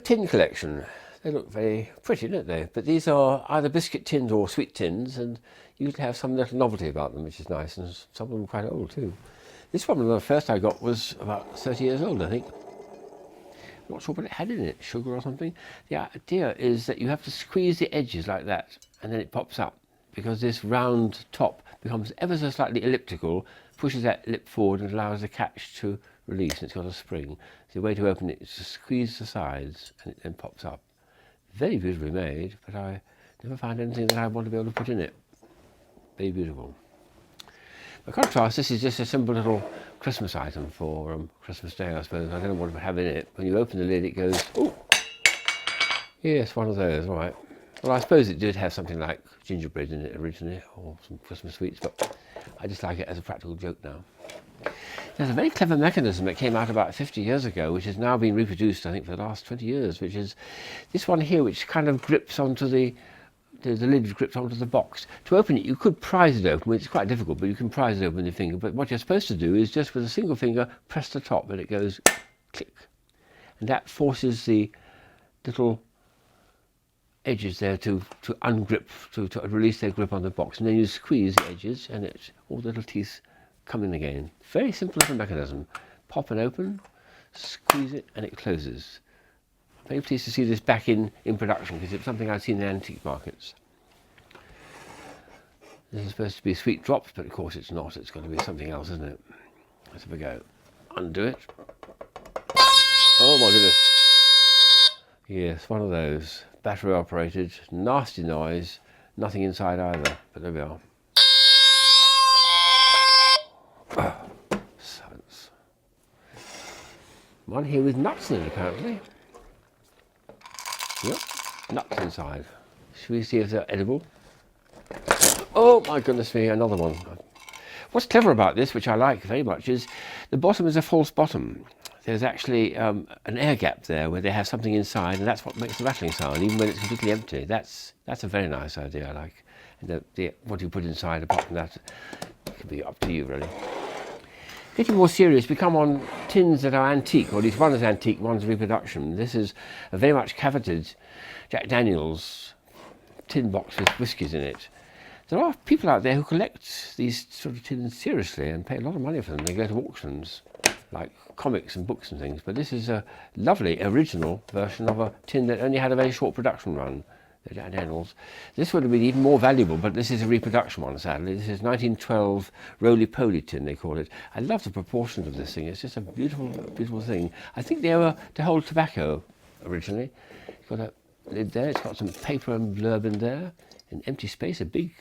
tin collection. They look very pretty, don't they? But these are either biscuit tins or sweet tins, and usually have some little novelty about them, which is nice, and some of them are quite old too. This one, the first I got, was about 30 years old, I think. Not sure what it had in it, sugar or something. The idea is that you have to squeeze the edges like that, and then it pops up, because this round top becomes ever so slightly elliptical, pushes that lip forward and allows the catch to release, and it's got a spring. So the way to open it is to squeeze the sides, and it then pops up. Very beautifully made, but I never found anything that I want to be able to put in it. Very beautiful. By contrast, this is just a simple little Christmas item for Christmas Day, I suppose. I don't know what to have in it. When you open the lid, it goes, oh, yes, one of those, all right. Well, I suppose it did have something like gingerbread in it originally, or some Christmas sweets, but I just like it as a practical joke now. There's a very clever mechanism that came out about 50 years ago, which has now been reproduced, I think, for the last 20 years, which is this one here, which kind of grips onto the lid grips onto the box. To open it, you could prise it open. It's quite difficult, but you can prise it open with your finger. But what you're supposed to do is just with a single finger, press the top, and it goes click. And that forces the little edges there to ungrip, to release their grip on the box. And then you squeeze the edges, and all the little teeth come in again. Very simple little mechanism. Pop and open, squeeze it, and it closes. I'm very pleased to see this back in production, because it's something I've seen in the antique markets. This is supposed to be sweet drops, but of course it's not. It's got to be something else, isn't it? Let's have a go. Undo it. Oh my goodness. Yes, one of those. Battery operated, nasty noise, nothing inside either, but there we are. Silence. One here with nuts in it, apparently. Yep, nuts inside. Should we see if they're edible? Oh my goodness me, another one. What's clever about this, which I like very much, is the bottom is a false bottom. There's actually an air gap there where they have something inside, and that's what makes the rattling sound, even when it's completely empty. That's a very nice idea, I like. And what you put inside, apart from that, can be up to you, really. Getting more serious, we come on tins that are antique, or at least one is antique, one's reproduction. This is a very much coveted Jack Daniels tin box with whiskies in it. There are people out there who collect these sort of tins seriously and pay a lot of money for them. They go to auctions, like comics and books and things. But this is a lovely original version of a tin that only had a very short production run. The Jack Daniels. This would have been even more valuable, but this is a reproduction one, sadly. This is 1912 Rollie Pollie Tin, they call it. I love the proportions of this thing. It's just a beautiful, beautiful thing. I think they were to hold tobacco originally. It's got a lid there. It's got some paper and blurb in there. An empty space, a big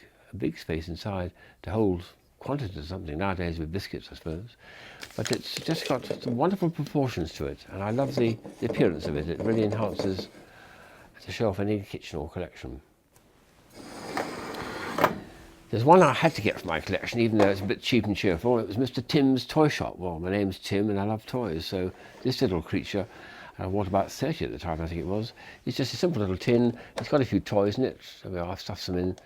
space inside to hold quantities of something. Nowadays with biscuits, I suppose. But it's just got some wonderful proportions to it, and I love the appearance of it. It really enhances to show off any kitchen or collection. There's one I had to get from my collection, even though it's a bit cheap and cheerful. It was Mr. Tim's Toy Shop. Well, my name's Tim and I love toys, so this little creature, I bought about 30 at the time, I think it was. It's just a simple little tin. It's got a few toys in it, so I've stuffed them in.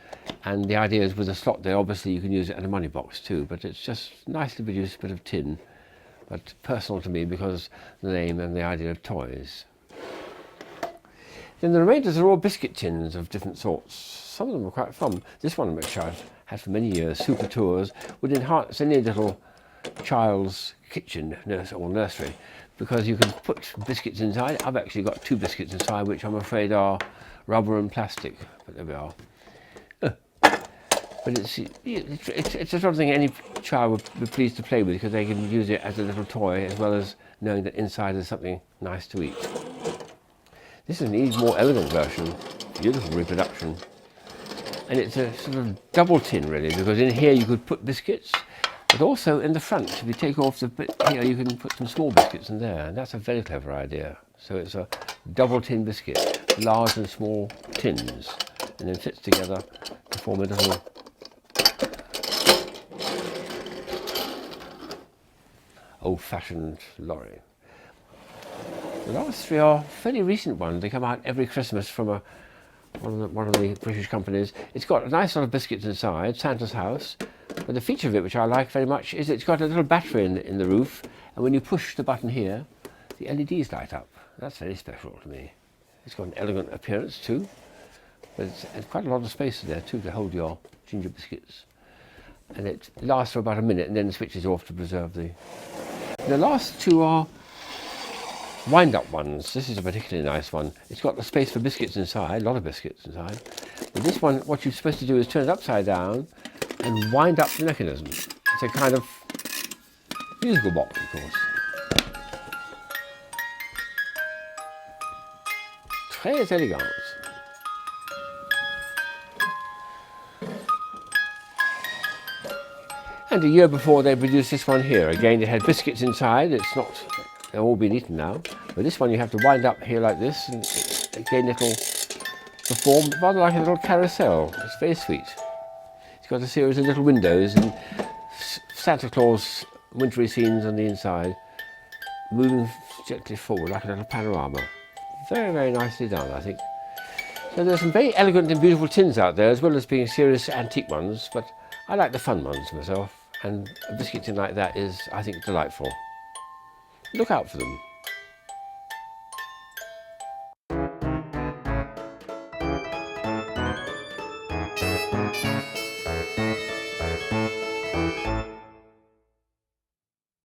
And the idea is with a slot there, obviously you can use it in a money box too, but it's just nicely produced bit of tin, but personal to me because the name and the idea of toys. Then the remainders are all biscuit tins of different sorts. Some of them are quite fun. This one, which I've had for many years, Super Tours, would enhance any little child's kitchen or nursery, because you can put biscuits inside. I've actually got 2 biscuits inside, which I'm afraid are rubber and plastic, but there we are. But it's the sort of thing any child would be pleased to play with, because they can use it as a little toy, as well as knowing that inside is something nice to eat. This is an even more elegant version, beautiful reproduction. And it's a sort of double tin really, because in here you could put biscuits, but also in the front, if you take off the bit here, you can put some small biscuits in there, and that's a very clever idea. So it's a double tin biscuit, large and small tins, and then fits together to form a little old-fashioned lorry. The last 3 are fairly recent ones. They come out every Christmas from one of the British companies. It's got a nice lot of biscuits inside, Santa's house. But the feature of it, which I like very much, is it's got a little battery in the roof, and when you push the button here, the LEDs light up. That's very special to me. It's got an elegant appearance too, but it's quite a lot of space in there too to hold your ginger biscuits. And it lasts for about a minute and then switches off to preserve the... The last two are wind-up ones. This is a particularly nice one. It's got the space for biscuits inside, a lot of biscuits inside. But this one, what you're supposed to do is turn it upside down and wind up the mechanism. It's a kind of musical box, of course. Très élégant. And a year before they produced this one here. Again, it had biscuits inside. They've all been eaten now. But this one you have to wind up here like this, and again it'll perform rather like a little carousel. It's very sweet. It's got a series of little windows and Santa Claus wintry scenes on the inside, moving gently forward like a little panorama. Very, very nicely done, I think. So there's some very elegant and beautiful tins out there, as well as being serious antique ones, but I like the fun ones myself, and a biscuit tin like that is, I think, delightful. Look out for them.